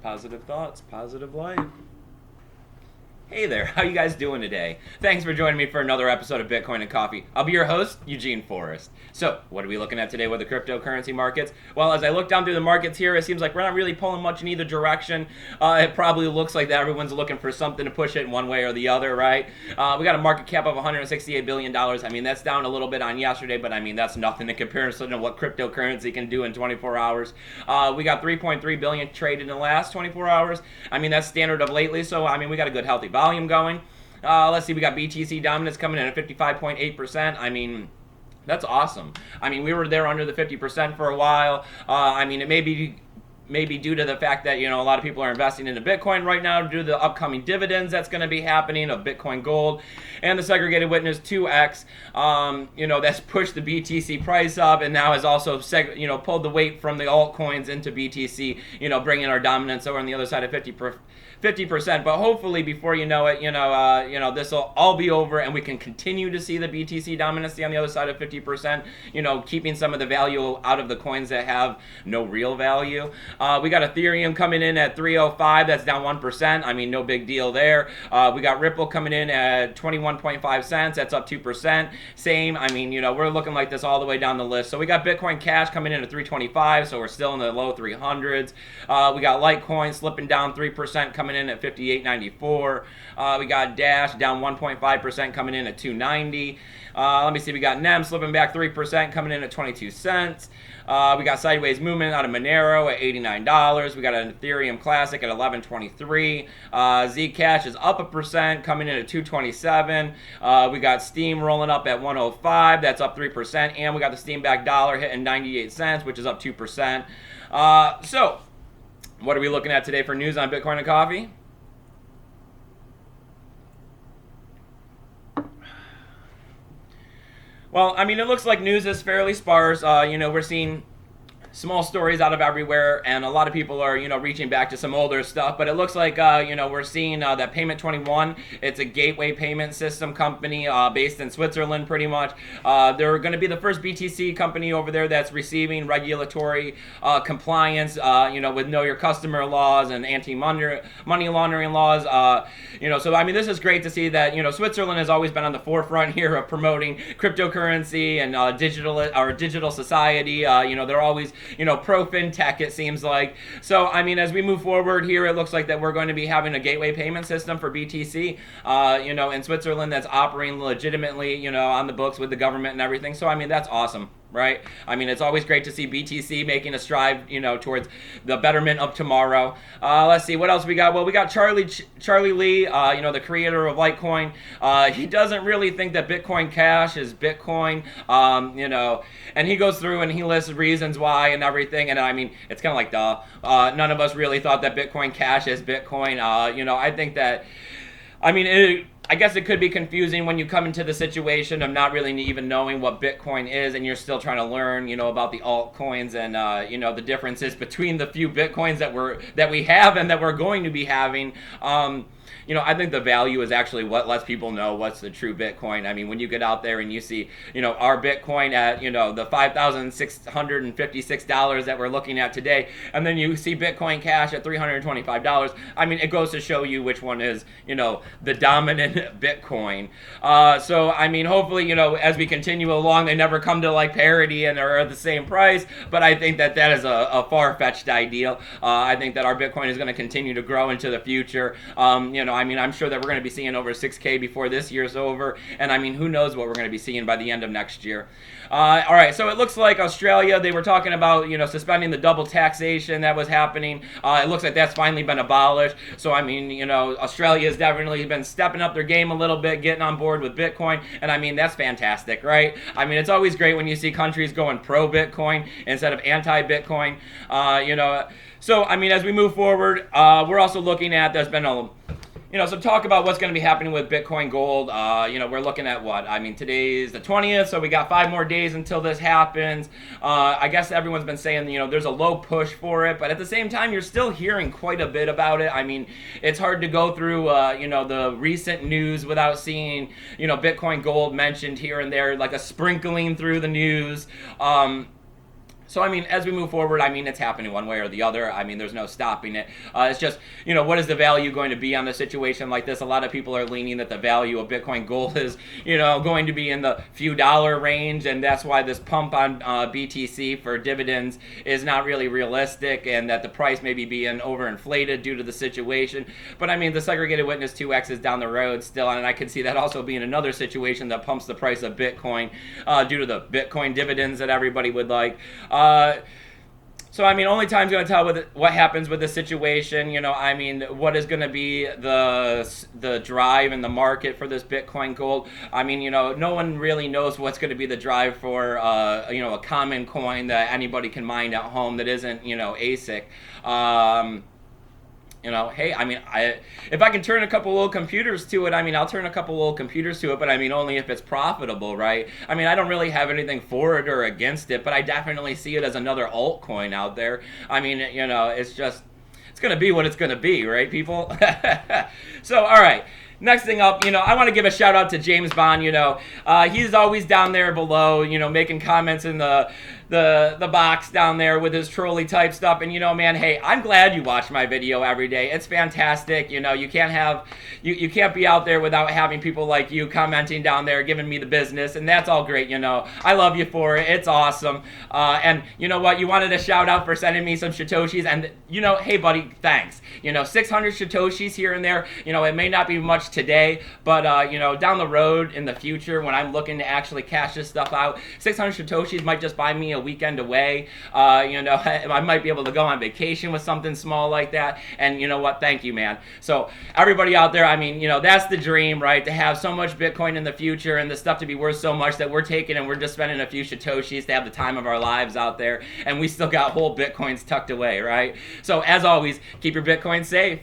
Positive thoughts, positive life. Hey there, how you guys doing today? Thanks for joining me for another episode of Bitcoin and Coffee. I'll be your host, Eugene Forrest. So, what are we looking at today with the cryptocurrency markets? Well, as I look down through the markets here, it seems like we're not really pulling much in either direction. It probably looks like that everyone's looking for something to push it in one way or the other, right? We got a market cap of $168 billion. I mean, that's down a little bit on yesterday, but I mean, that's nothing in comparison to what cryptocurrency can do in 24 hours. We got 3.3 billion traded in the last 24 hours. I mean, that's standard of lately, so I mean, we got a good healthy volume going. Let's see, we got BTC dominance coming in at 55.8%. I mean, that's awesome. I mean, we were there under the 50% for a while. I mean, it may be due to the fact that, you know, a lot of people are investing into Bitcoin right now due to the upcoming dividends that's going to be happening of Bitcoin Gold and the segregated witness 2x, that's pushed the BTC price up and now has also, pulled the weight from the altcoins into BTC, bringing our dominance over on the other side of 50%. But hopefully before you know it, this will all be over and we can continue to see the BTC dominance on the other side of 50%, keeping some of the value out of the coins that have no real value. We got Ethereum coming in at 305, that's down 1%. I mean, no big deal there. We got Ripple coming in at 21.5 cents, that's up 2%. Same, I mean, we're looking like this all the way down the list. So we got Bitcoin Cash coming in at 325, so we're still in the low 300s. We got Litecoin slipping down 3%, coming in at 58.94. We got Dash down 1.5%, coming in at 290. Let me see, we got NEM slipping back 3%, coming in at 22 cents. We got sideways movement out of Monero at $89. We got an Ethereum Classic at $11.23. Zcash is up 1%, coming in at $2.27. We got Steam rolling up at $105. That's up 3%. And we got the Steam back dollar hitting 98 cents, which is up 2%. So, what are we looking at today for news on Bitcoin and Coffee? Well, I mean, it looks like news is fairly sparse. We're seeing small stories out of everywhere, and a lot of people are, reaching back to some older stuff, but it looks like, we're seeing that Payment 21, it's a gateway payment system company based in Switzerland, pretty much. They're going to be the first BTC company over there that's receiving regulatory compliance, with Know Your Customer laws and anti-money laundering laws. So, I mean, this is great to see that, Switzerland has always been on the forefront here of promoting cryptocurrency and digital society. They're always pro fintech, it seems like. So, I mean, as we move forward here, it looks like that we're going to be having a gateway payment system for BTC, in Switzerland that's operating legitimately, on the books with the government and everything. So, I mean, that's awesome, right? I mean, it's always great to see BTC making a stride, towards the betterment of tomorrow. Let's see, what else we got? Well, we got Charlie Lee, the creator of Litecoin. He doesn't really think that Bitcoin Cash is Bitcoin, and he goes through and he lists reasons why and everything, and I mean, it's kind of like, duh. None of us really thought that Bitcoin Cash is Bitcoin. I think that, I guess it could be confusing when you come into the situation of not really even knowing what Bitcoin is and you're still trying to learn, about the altcoins and, the differences between the few Bitcoins that we have and that we're going to be having. I think the value is actually what lets people know what's the true Bitcoin. I mean, when you get out there and you see, our Bitcoin at, the $5,656 that we're looking at today, and then you see Bitcoin Cash at $325, I mean, it goes to show you which one is, the dominant Bitcoin. So, I mean, hopefully, as we continue along, they never come to like parity and are at the same price, but I think that is a far-fetched ideal. I think that our Bitcoin is going to continue to grow into the future. I'm sure that we're going to be seeing over 6K before this year's over, and I mean, who knows what we're going to be seeing by the end of next year. All right, so it looks like Australia, they were talking about, suspending the double taxation that was happening. It looks like that's finally been abolished. So, I mean, Australia has definitely been stepping up their game a little bit, getting on board with Bitcoin, and I mean, that's fantastic, right? I mean, it's always great when you see countries going pro-Bitcoin instead of anti-Bitcoin, So, I mean, as we move forward, we're also looking at, there's been some talk about what's going to be happening with Bitcoin Gold. We're looking at what? I mean, today's the 20th, so we got 5 more days until this happens. I guess everyone's been saying, there's a low push for it, but at the same time, you're still hearing quite a bit about it. I mean, it's hard to go through, the recent news without seeing, Bitcoin Gold mentioned here and there, like a sprinkling through the news. So, I mean, as we move forward, I mean, it's happening one way or the other. I mean, there's no stopping it. It's just, what is the value going to be on a situation like this? A lot of people are leaning that the value of Bitcoin Gold is, going to be in the few dollar range, and that's why this pump on BTC for dividends is not really realistic, and that the price may be being overinflated due to the situation. But, I mean, the segregated witness 2x is down the road still, and I can see that also being another situation that pumps the price of Bitcoin due to the Bitcoin dividends that everybody would like. So, I mean, only time's going to tell what happens with the situation. I mean, what is going to be the drive in the market for this Bitcoin Gold? I mean, no one really knows what's going to be the drive for, a common coin that anybody can mine at home that isn't, ASIC. Hey, I mean, if I can turn a couple little computers to it, I mean, I'll turn a couple little computers to it, but I mean, only if it's profitable, right? I mean, I don't really have anything for it or against it, but I definitely see it as another altcoin out there. I mean, it's going to be what it's going to be, right, people? So, all right. Next thing up, I want to give a shout out to James Bond. He's always down there below, making comments in the box down there with his trolley type stuff. And man, hey, I'm glad you watch my video every day. It's fantastic. You can't be out there without having people like you commenting down there, giving me the business, and that's all great. I love you for it. It's awesome. And you know what? You wanted a shout out for sending me some Satoshis, and hey, buddy, thanks. 600 Satoshis here and there. It may not be much today, but down the road in the future when I'm looking to actually cash this stuff out, 600 Satoshis might just buy me a weekend away. I might be able to go on vacation with something small like that, and you know what, thank you, man. So everybody out there, I mean, that's the dream, right? To have so much Bitcoin in the future and the stuff to be worth so much that we're taking and we're just spending a few Satoshis to have the time of our lives out there, and we still got whole Bitcoins tucked away, right? So as always, keep your Bitcoin safe.